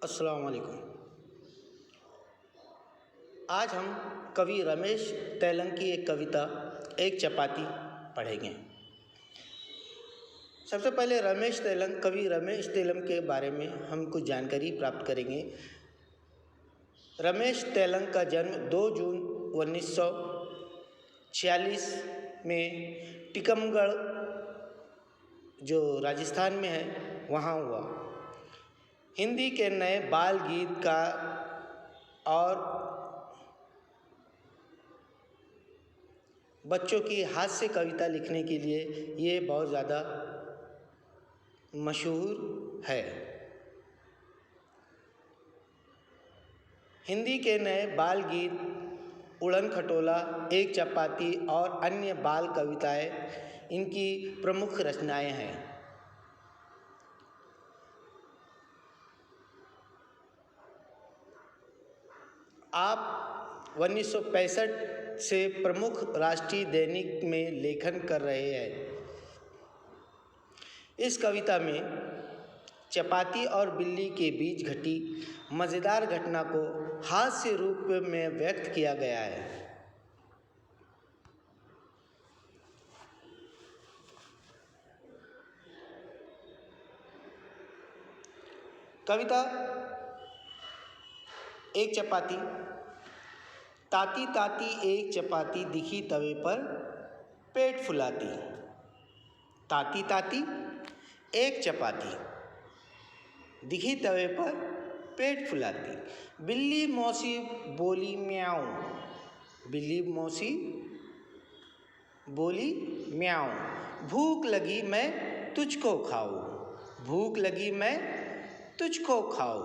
अस्सलाम वालेकुम। आज हम कवि रमेश तेलंग की एक कविता एक चपाती पढ़ेंगे। सबसे पहले कवि रमेश तेलंग के बारे में हम कुछ जानकारी प्राप्त करेंगे। रमेश तेलंग का जन्म 2 जून 1946 में टीकमगढ़ जो राजस्थान में है वहाँ हुआ। हिंदी के नए बाल गीत का और बच्चों की हास्य कविता लिखने के लिए ये बहुत ज़्यादा मशहूर है। हिंदी के नए बाल गीत उड़न खटोला, एक चपाती और अन्य बाल कविताएं इनकी प्रमुख रचनाएं हैं। आप 1965 से प्रमुख राष्ट्रीय दैनिक में लेखन कर रहे हैं। इस कविता में चपाती और बिल्ली के बीच घटी मज़ेदार घटना को हास्य रूप में व्यक्त किया गया है। कविता एक चपाती। ताती ताती एक चपाती दिखी तवे पर पेट फुलाती। ताती ताती एक चपाती दिखी तवे पर पेट फुलाती। बिल्ली मौसी बोली म्याऊं। बिल्ली मौसी बोली म्याऊं। भूख लगी मैं तुझको खाऊं। भूख लगी मैं तुझको खाऊं।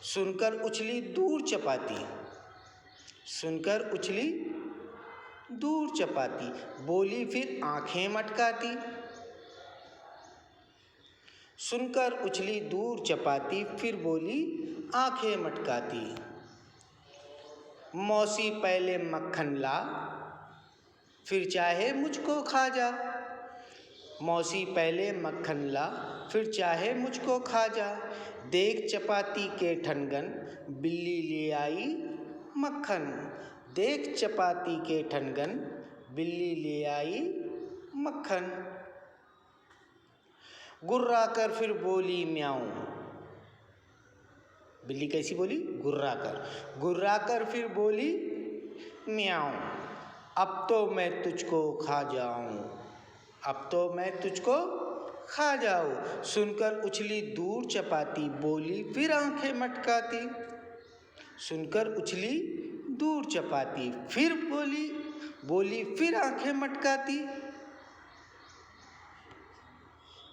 सुनकर उछली दूर चपाती। सुनकर उछली दूर चपाती। बोली फिर आंखें मटकाती। सुनकर उछली दूर चपाती फिर बोली आंखें मटकाती। मौसी पहले मक्खन ला फिर चाहे मुझको खा जा। मौसी पहले मक्खन ला फिर चाहे मुझको खा जा। देख चपाती के ठनगन बिल्ली ले आई मक्खन। देख चपाती के ठनगन बिल्ली ले आई मक्खन। गुर्रा कर फिर बोली म्याऊं। बिल्ली कैसी बोली? गुर्रा कर। गुर्रा कर फिर बोली म्याऊं। अब तो मैं तुझको खा जाऊं। अब तो मैं तुझको खा जाऊं। सुनकर उछली दूर चपाती बोली फिर आंखें मटकाती। सुनकर उछली दूर चपाती फिर बोली फिर आंखें मटकाती।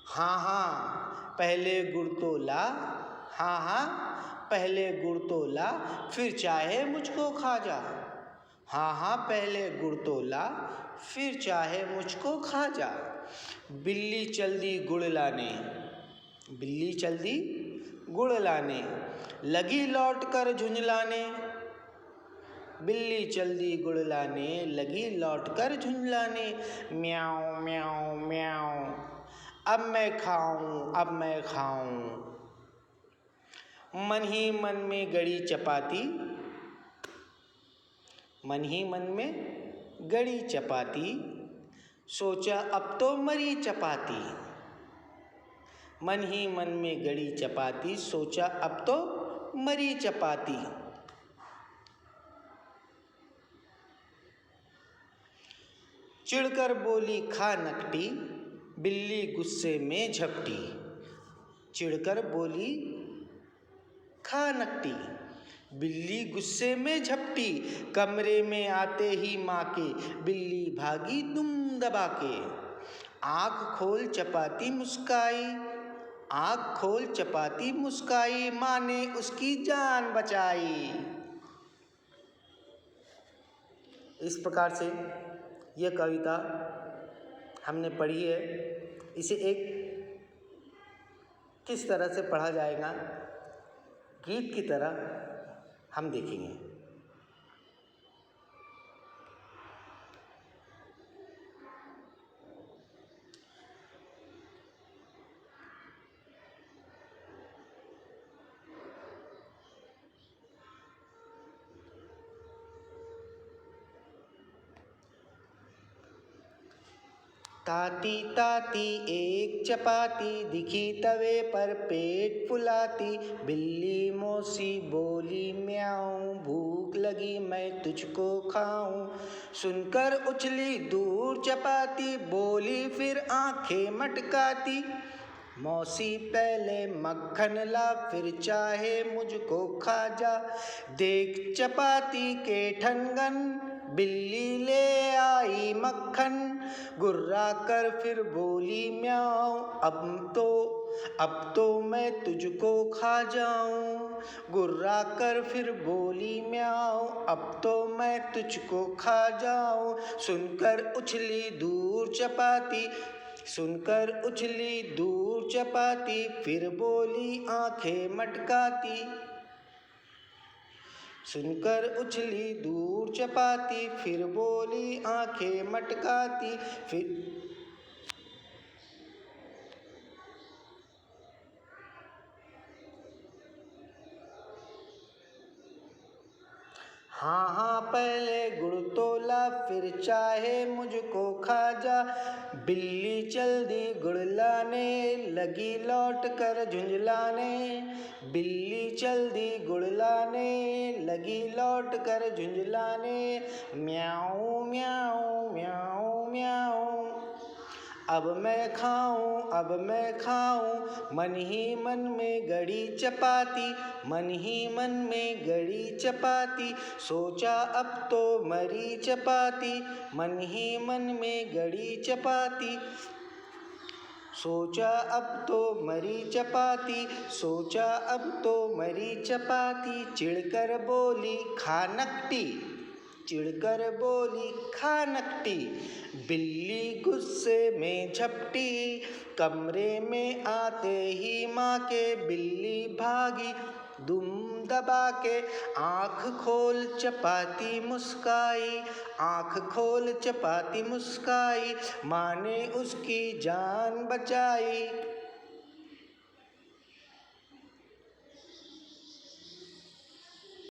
हाँ हाँ पहले गुड़ तो ला। हाँ हाँ पहले गुड़ तो ला फिर चाहे मुझको खा जा। हाँ हाँ पहले गुड़ तो ला फिर चाहे मुझको खा जा। बिल्ली चल दी गुड़ लाने। बिल्ली चल दी गुड़ लाने लगी लौट कर झुंझलाने। बिल्ली चल दी गुड़ लाने लगी लौट कर झुंझलाने। म्याऊं म्याऊं म्याऊं अब मैं खाऊं अब मैं खाऊं। मन ही मन में गड़ी चपाती। मन ही मन में गड़ी चपाती सोचा अब तो मरी चपाती। मन ही मन में गड़ी चपाती सोचा अब तो मरी चपाती। चिढ़कर बोली खा नकटी बिल्ली गुस्से में झपटी। चिढ़कर बोली खा नकटी बिल्ली गुस्से में झपटी। कमरे में आते ही माँ के बिल्ली भागी दुम दबा के। आँख खोल चपाती मुस्काई। आँख खोल चपाती मुस्काई माँ ने उसकी जान बचाई। इस प्रकार से यह कविता हमने पढ़ी है। इसे एक किस तरह से पढ़ा जाएगा गीत की तरह हम देखेंगे। ताती ताती एक चपाती दिखी तवे पर पेट फुलाती। बिल्ली मौसी बोली म्याऊं, भूख लगी मैं तुझको खाऊं। सुनकर उछली दूर चपाती, बोली फिर आंखें मटकाती। मौसी पहले मक्खन ला, फिर चाहे मुझको खा जा। देख चपाती के ठनगन, बिल्ली ले आई मक्खन। गुर्रा कर फिर बोली म्याऊं, अब तो मैं तुझको खा जाऊं। गुर्रा कर फिर बोली म्याऊं, अब तो मैं तुझको खा जाऊं। सुनकर उछली दूर चपाती, फिर बोली आंखें मटकाती। सुनकर उछली दूर चपाती, फिर बोली आंखें मटकाती। फिर हाँ हाँ पहले गुड़ तोला, फिर चाहे मुझको खा जा। बिल्ली चल दी गुड़ लाने, लगी लौट कर झुंझलाने। बिल्ली चल दी गुड़ लाने, लगी लौट कर झुंझलाने। म्याऊं म्याऊं म्याऊं म्याऊं, अब मैं खाऊं। मन ही मन में गड़ी चपाती, सोचा अब तो मरी चपाती। मन ही मन में गड़ी चपाती, सोचा अब तो मरी चपाती। चिढ़कर बोली खा नकटी। बिल्ली गुस्से में झपटी, कमरे में आते ही माँ के बिल्ली भागी दुम दबा के। आँख खोल चपाती मुस्काई, माँ ने उसकी जान बचाई।